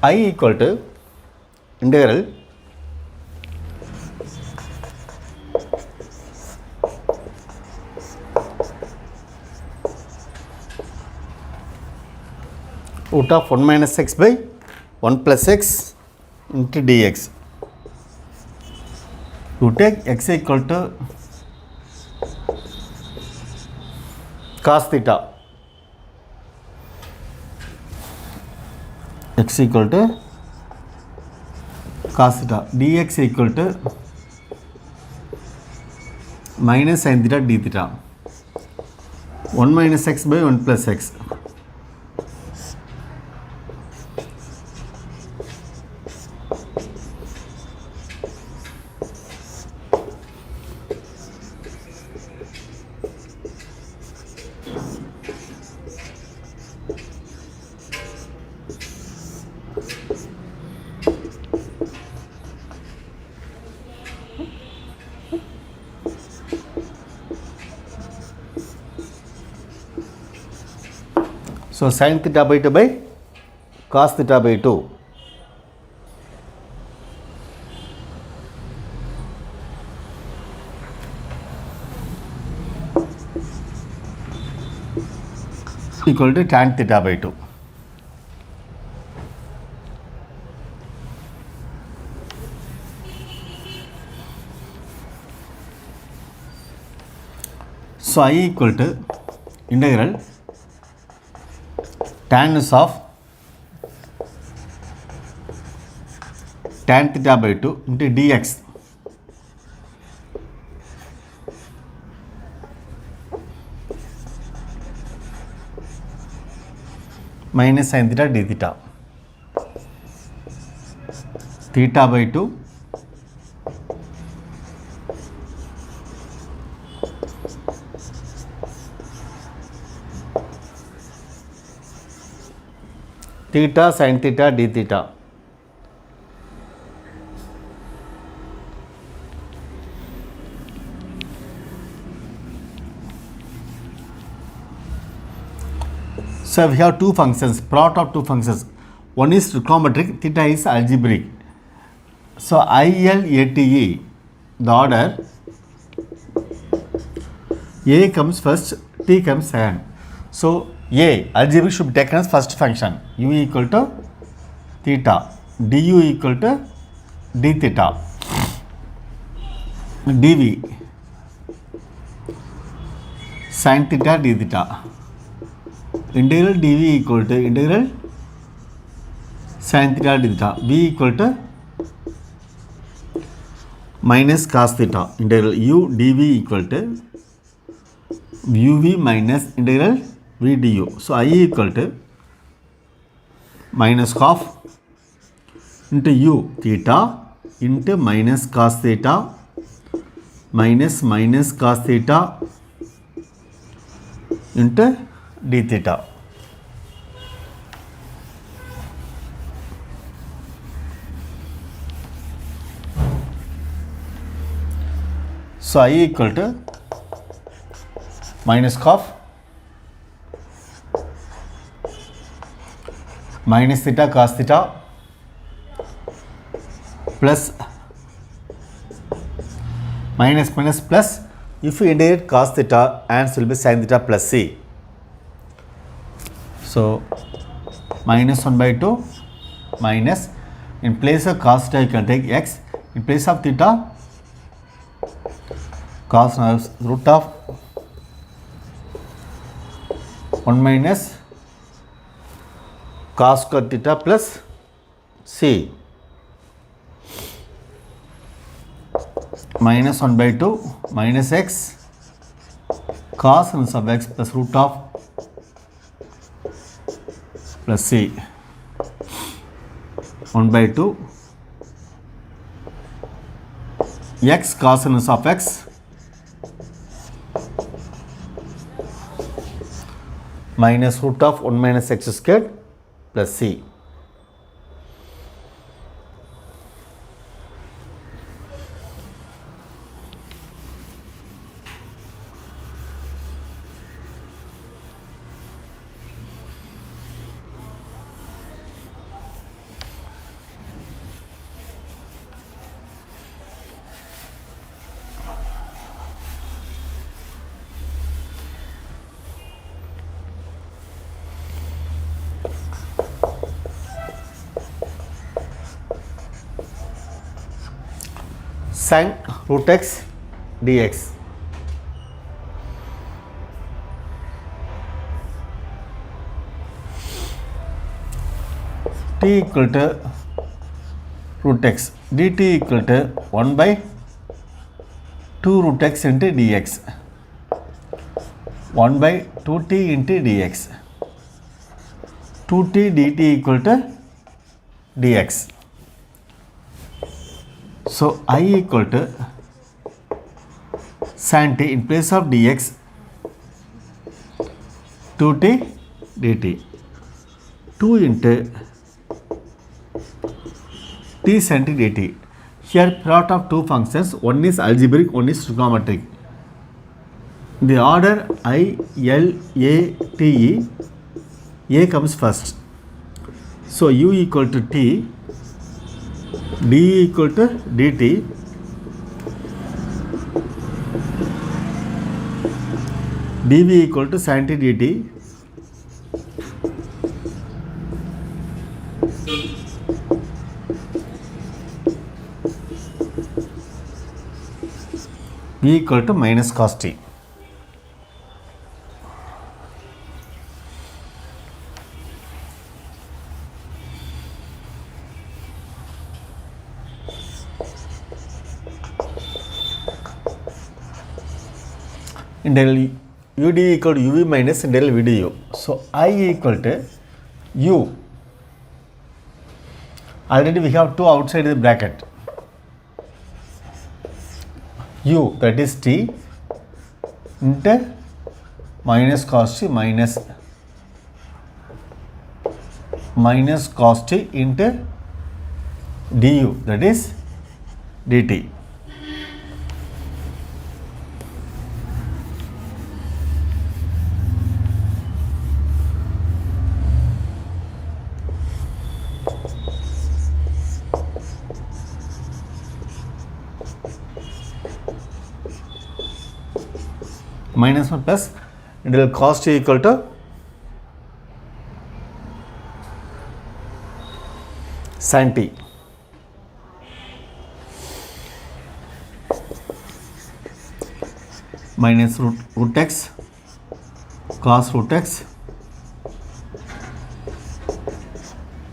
I equal to integral root of 1 minus x by 1 plus x into dx. You take x equal to cos theta, x equal to cos theta, dx equal to minus sin theta d theta, 1 minus x by 1 plus x. So sin theta by 2 by cos theta by 2. Equal to tan theta by 2. So I equal to integral tan of tan theta by 2 into dx minus sin theta d theta, theta by 2 theta sin theta d theta. So we have two functions, plot of two functions. One is trigonometric, theta is algebraic. So ILATE, the order A comes first, T comes second. So A, algebraic should be taken as first function. U equal to theta, du equal to d theta, dv sin theta d theta, integral dv equal to integral sin theta d theta, v equal to minus cos theta, integral u dv equal to uv minus integral v du. So I equal to minus half into u theta into minus cos theta minus cos theta into d theta. So I equal to minus half minus theta cos theta plus minus plus, if you integrate cos theta, answer will be sin theta plus c. So minus 1 by 2 minus, in place of cos theta you can take x, in place of theta cos root of 1 minus cos square theta plus c, minus 1 by 2 minus x cos and sub x plus root of plus c, 1 by 2 x cos and of x minus root of 1 minus x squared plus c. sin root x dx. T equal to root x, dt equal to 1 by 2 root x into dx, 1 by 2t into dx, 2t dt equal to dx. So I equal to sin t, in place of dx, 2t dt, 2 into t sin t dt. Here plot of two functions, one is algebraic, one is trigonometric. The order I, L, A, T, E, A comes first. So u equal to t, d equal to dt, dv equal to sin t dt, v equal to minus cos t. Integral ud equal to uv minus integral v du. So I equal to u. Already we have 2 outside the bracket. U, that is t, into minus cos t minus cos t into du, that is dt. Minus 1 plus integral cos t equal to sin t. Minus root x cos root x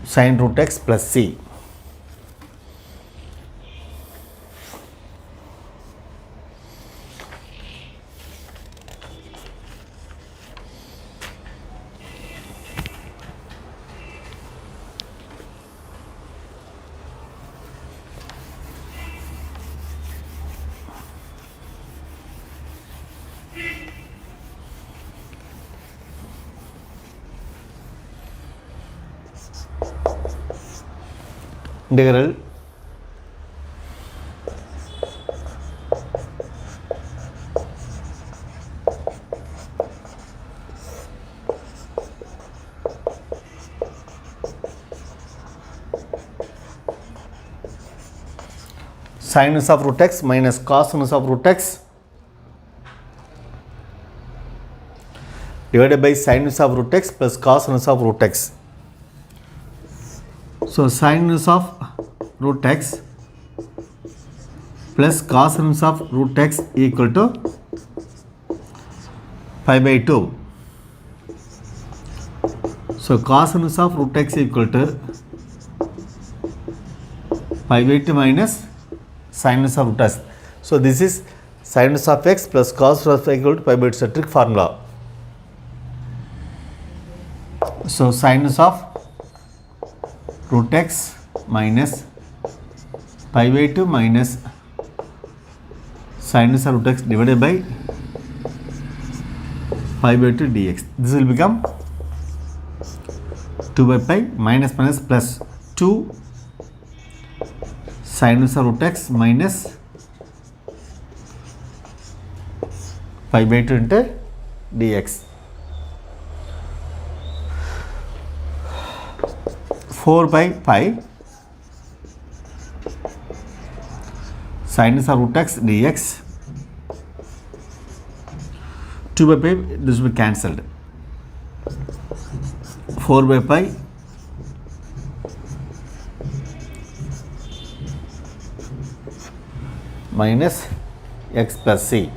sin root x plus c. Integral sinus of root x minus cosinus of root x divided by sinus of root x plus cosinus of root x. So sinus of root x plus cosinus of root x equal to pi by 2. So cosinus of root x equal to pi by 2 minus sinus of root x. So this is sinus of x plus cos of x equal to pi by 2. It's a trick formula. So sinus of root x minus pi by 2 minus sinus of root x divided by pi by 2 dx. This will become 2 by pi minus minus plus 2 sinus of root x minus pi by 2 into dx. 4 by pi sinus of root x dx. 2 by pi, this will be cancelled. 4 by pi minus x plus c.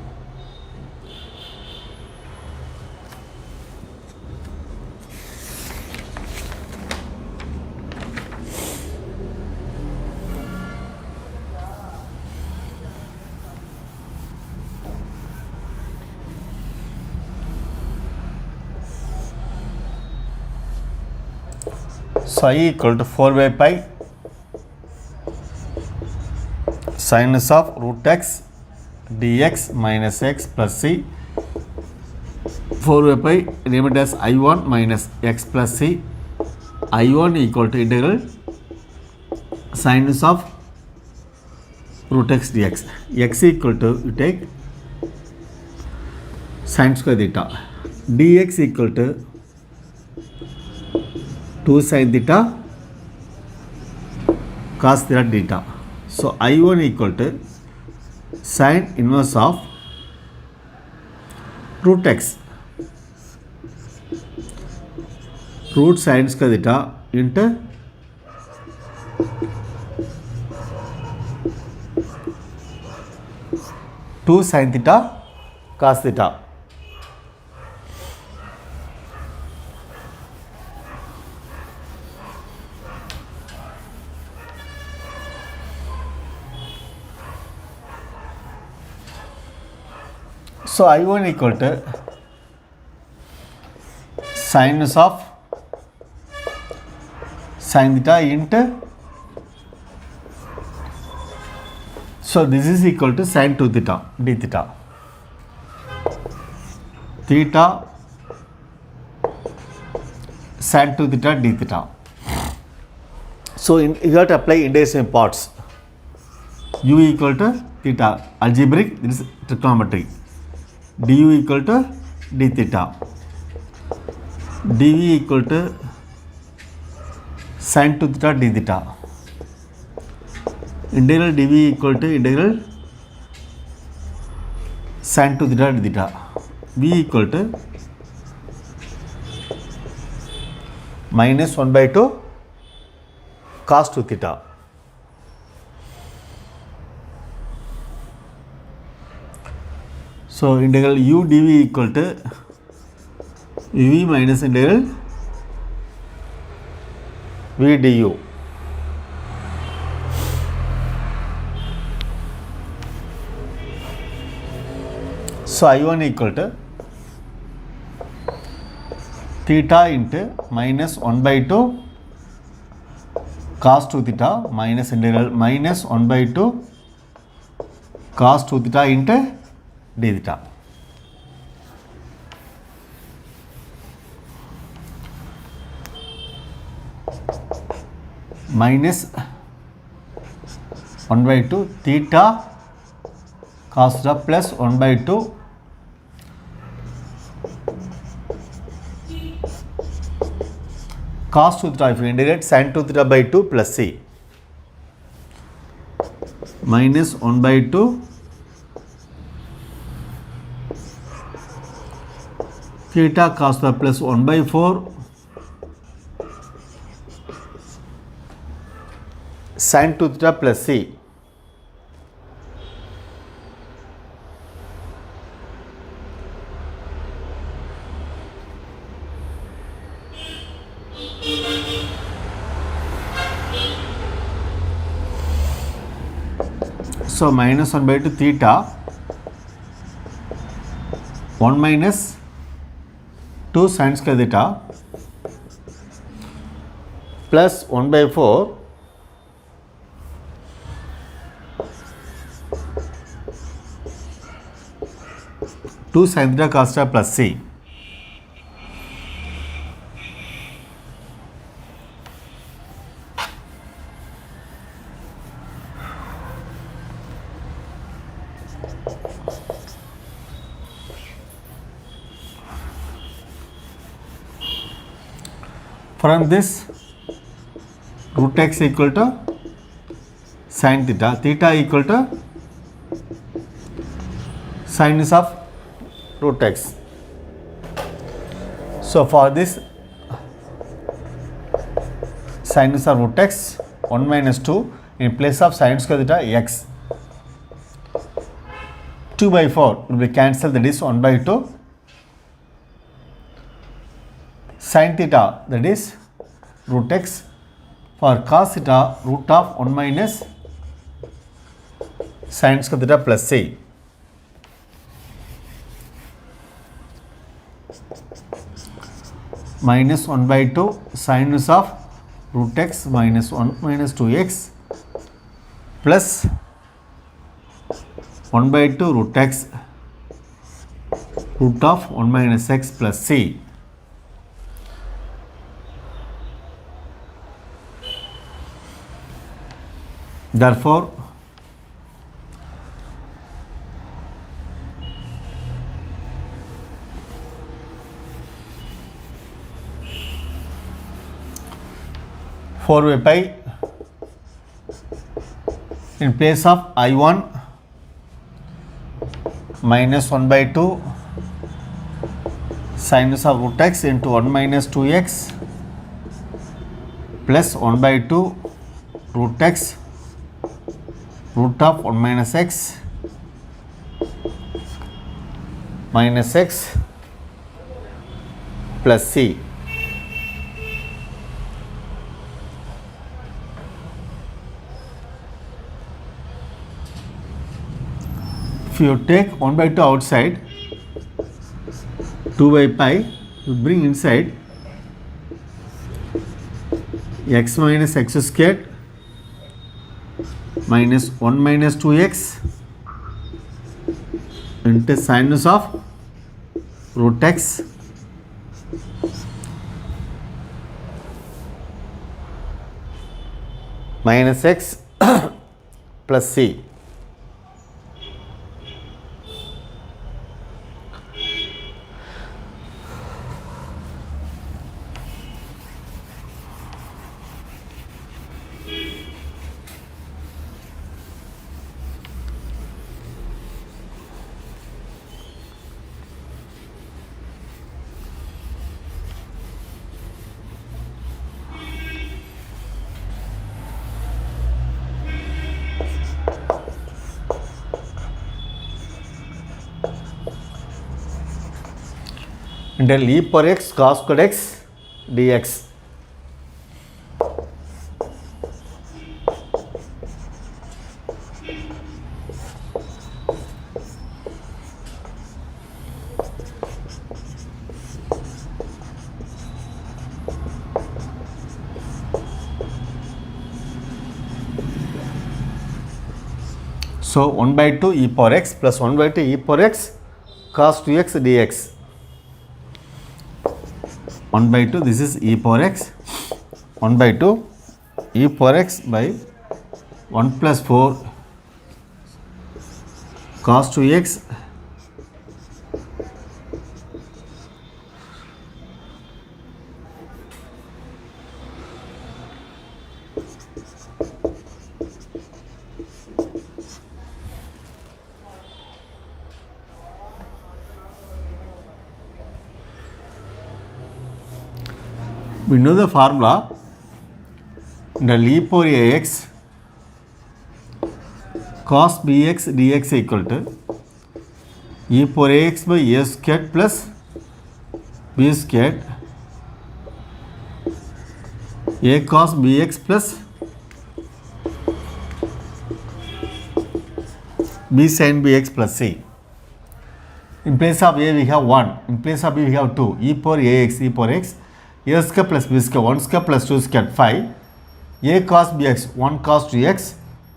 So I equal to 4 by pi sinus of root x dx minus x plus c. 4 by pi named as I1 minus x plus c. I1 equal to integral sinus of root x dx. X equal to, you take sin square theta. Dx equal to 2 sin theta cos theta. So I1 equal to sin inverse of root x root sin square theta into 2 sin theta cos theta. So I1 equal to sinus of sin theta into, so this is equal to sin 2 theta d theta. Theta sin 2 theta d theta. So you have to apply integration parts. U equal to theta, algebraic, this is trigonometry. Du equal to d theta. dv equal to sin 2 theta d theta. Integral dv equal to integral sin 2 theta d theta. V equal to minus 1 by 2 cos 2 theta. So integral u dv equal to uv minus integral v du. So I1 equal to theta into minus 1 by 2 cos 2 theta minus integral minus 1 by 2 cos 2 theta into d theta. Minus 1 by 2 theta cos theta plus 1 by 2 cos 2 theta. If you integrate sin 2 theta by 2 plus c minus 1 by 2 theta cos theta plus 1 by 4 sin 2 theta plus c. So minus 1 by 2 theta 1 minus 2 sin square theta plus 1 by 4 2 sin theta cos theta plus c. From this root x equal to sin theta, theta equal to sinus of root x. So for this sinus of root x 1 minus 2 in place of sin square theta x 2 by 4 will be cancelled, that is 1 by 2. Sin theta, that is root x. For cos theta, root of 1 minus sin square theta plus c. Minus 1 by 2 sinus of root x minus 1 minus 2x plus 1 by 2 root x root of 1 minus x plus c. Therefore, for pi in place of I1 minus 1 by 2 sinus of root x into 1 minus 2x plus 1 by 2 root x root of 1 minus x minus x plus c. If you take 1 by 2 outside, 2 by pi, you bring inside x minus x squared minus 1 minus 2x into sinus of root x minus x plus c. And then e power x cos squared x dx. So 1 by 2 e power x plus 1 by 2 e power x cos 2x dx. 1 by 2, this is e power x, 1 by 2 e power x by 1 plus 4 cos 2x we know the formula, del e power ax cos bx dx equal to e power ax by a squared plus b squared a cos bx plus b sin bx plus c. In place of a we have 1, in place of b we have 2, e power ax, e power x, a square plus b square, 1 square plus 2 square 5, a cos bx 1 cos 2x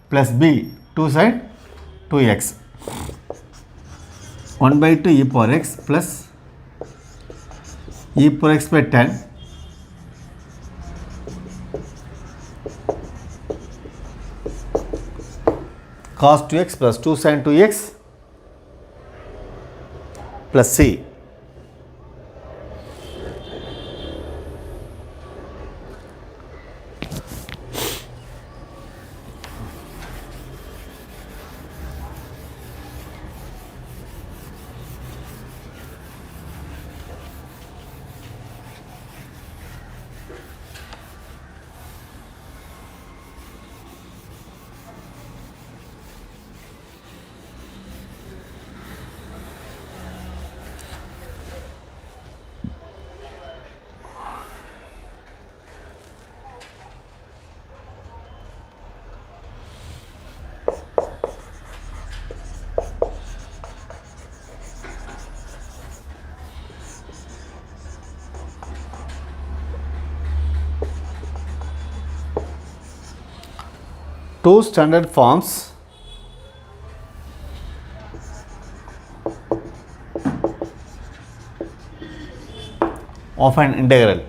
plus b 2 sin 2x, 1 by 2 e power x plus e power x by 10 cos 2x plus 2 sin 2x plus c. two standard forms of an integral.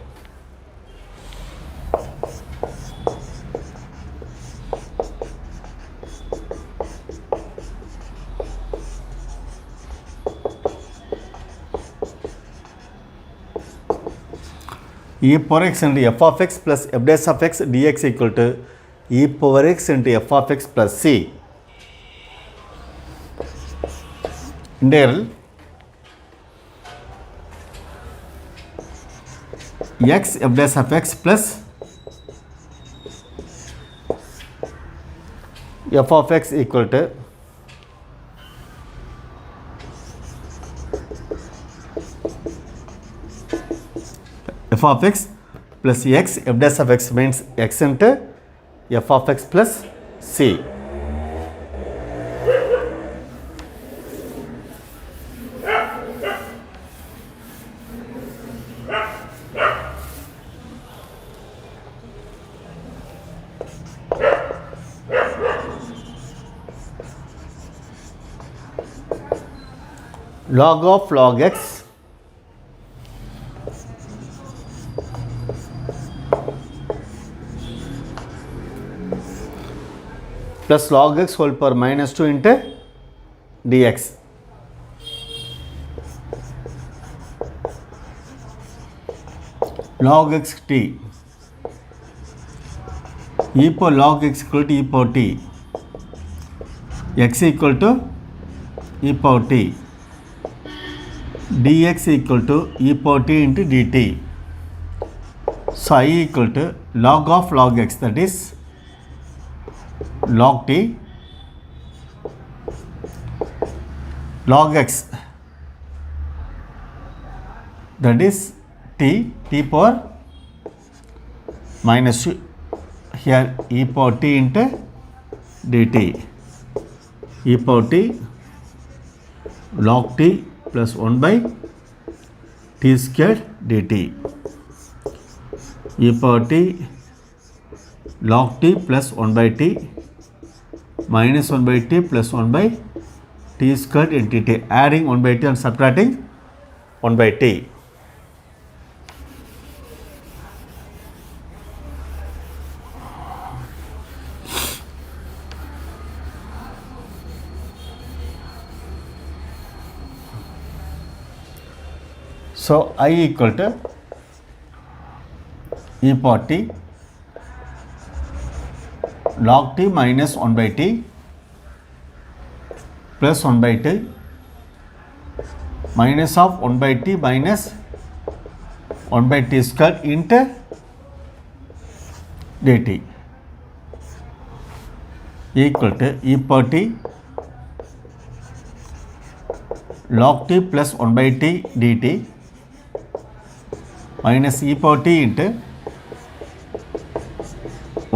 E power x into f of x plus f dash of x dx equal to e power x into f of x plus c. Integral x f dash of x plus f of x equal to f of x plus x f dash of x means x into f of x plus c. Log of log x plus log x whole power minus 2 into dx. Log x t e power log x equal to e power t, x equal to e power t, dx equal to e power t into dt. So I equal to log of log x, that is log t, log x, that is t power minus 2, here e power t into dt, e power t log t plus 1 by t squared dt, e power t log t plus 1 by t minus 1 by t plus 1 by t squared into t, adding 1 by t and subtracting 1 by t. So I equal to e power t log t minus 1 by t plus 1 by t minus of 1 by t minus 1 by t squared into dt equal to e power t log t plus 1 by t dt minus e power t into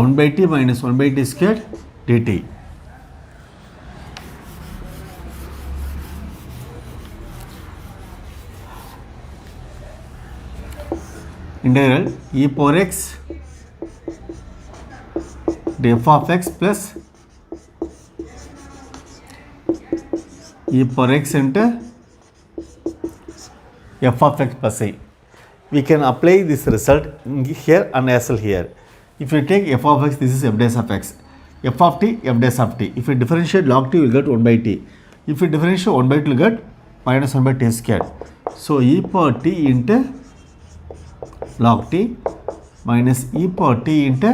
1 by t minus 1 by t squared dt. Integral e power x f of x plus e power x into f of x plus a. We can apply this result here and as well here. If you take f of x, this is f dash of x, f of t, f dash of t. If you differentiate log t, you will get 1 by t. If you differentiate 1 by t, you will get minus 1 by t squared. So e power t into log t minus e power t into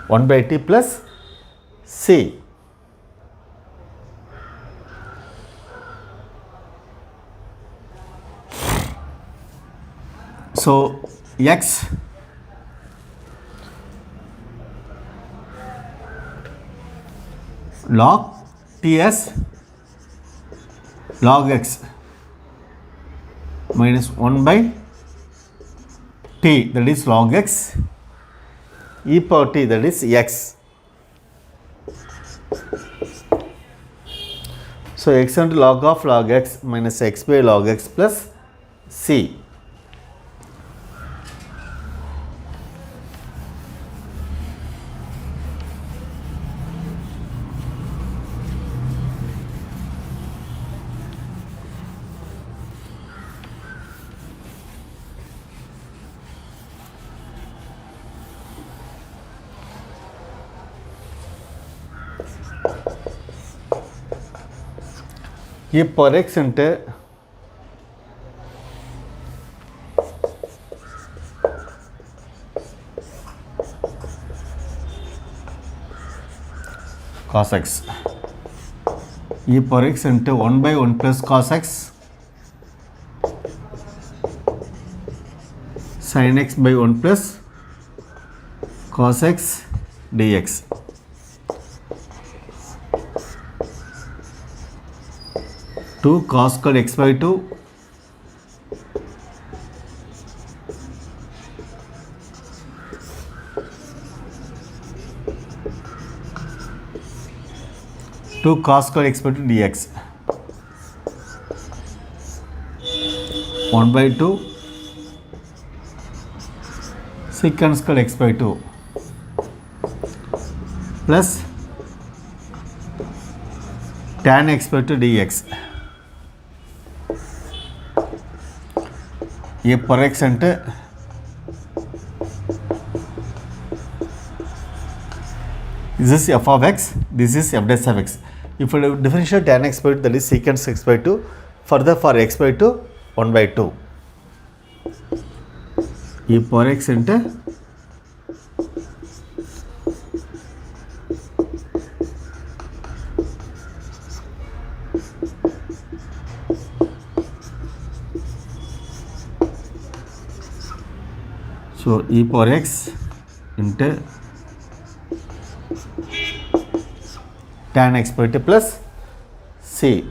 1 by t plus c. So x log ts log x minus 1 by t, that is log x, e power t, that is x. So x into log of log x minus x by log x plus c. e power x into cos x, e power x into 1 by 1 plus cos x sin x by 1 plus cos x dx. Two cos squared x by 2 2 cos squared x by 2 dx. 1 by 2 secant squared x by 2 plus tan x by 2 dx. a power x into this is f of x, this is f dash of x. If you differentiate tan x by 2, that is secant x by 2, further for x by 2, 1 by 2. e power x into so e power x into tan x by 2 plus c.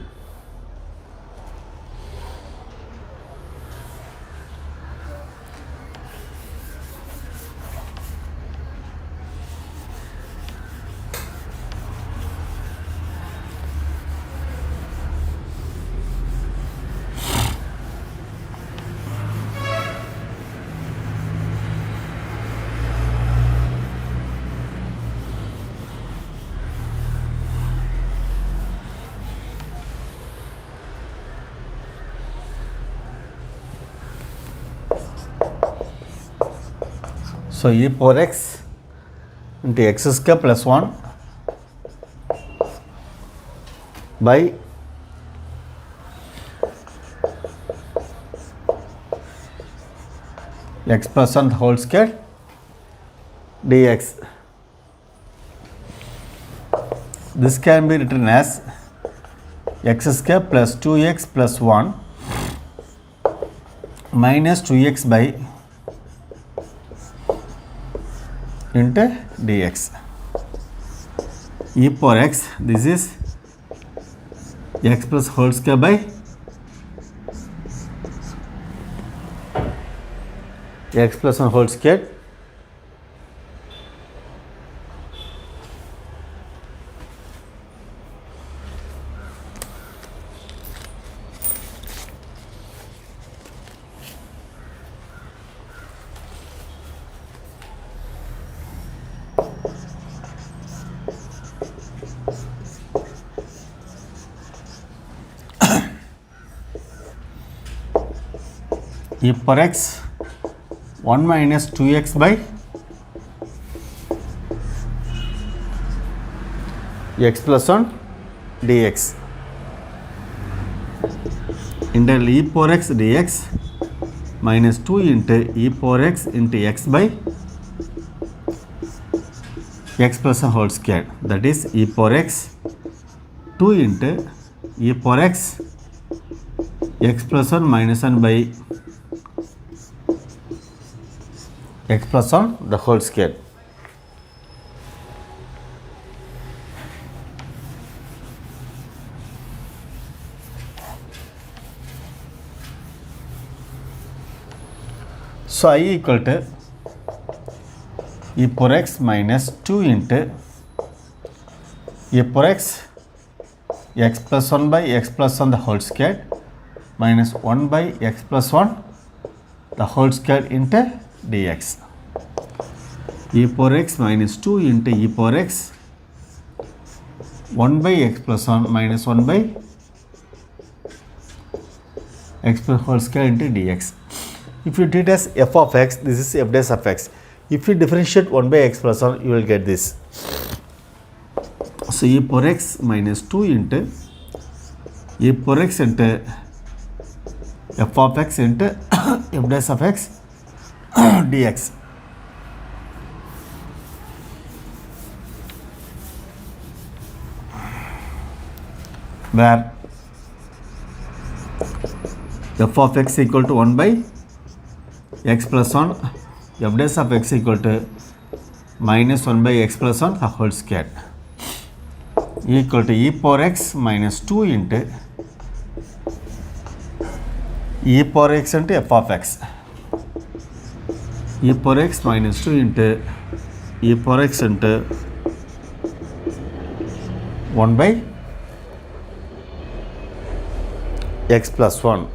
So e power x into x square plus 1 by x plus 1 whole square dx. This can be written as x square plus 2x plus 1 minus 2x by into dx. e power x, this is x plus whole square by x plus 1 whole square e power x 1 minus 2x by x plus 1 dx. Integral e power x dx minus 2 into e power x into x by x plus 1 whole square, that is e power x 2 into e power x x plus 1 minus 1 by x plus 1 the whole square. So I equal to e power x minus 2 into e power x x plus 1 by x plus 1 the whole square minus 1 by x plus 1 the whole square into dx. e power x minus 2 into e power x 1 by x plus 1 minus 1 by x plus whole square into dx. If you treat as f of x, this is f dash of x. If you differentiate 1 by x plus 1, you will get this. So e power x minus 2 into e power x into f of x into f dash of x dx. Where f of x equal to 1 by x plus 1, f dash of x equal to minus 1 by x plus 1 the whole square equal to e power x minus 2 into e power x into f of x. E power x minus 2 into e power x into 1 by x plus 1.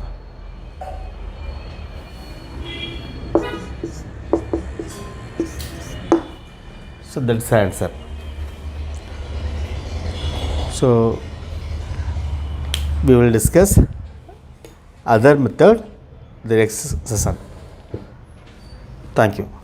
So that's the answer. So we will discuss other method the next session. Thank you.